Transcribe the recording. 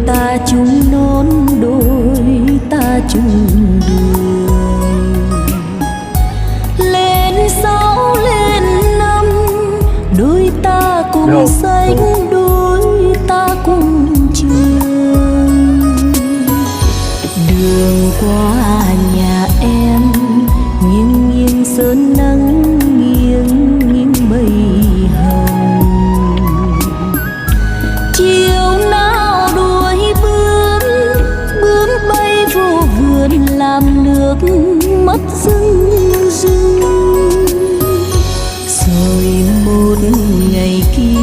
ta chung nón đôi ta chung đường. Lên 6 lên 5 đôi ta cùng xanh đôi ta cùng trường. Đường qua nhà em nghiêng nghiêng sơn nắng nghiêng nghiêng mây hồng. Chiều nào đuổi bướm bướm bay vô vườn làm nước mắt rưng rưng. Rồi một ngày kia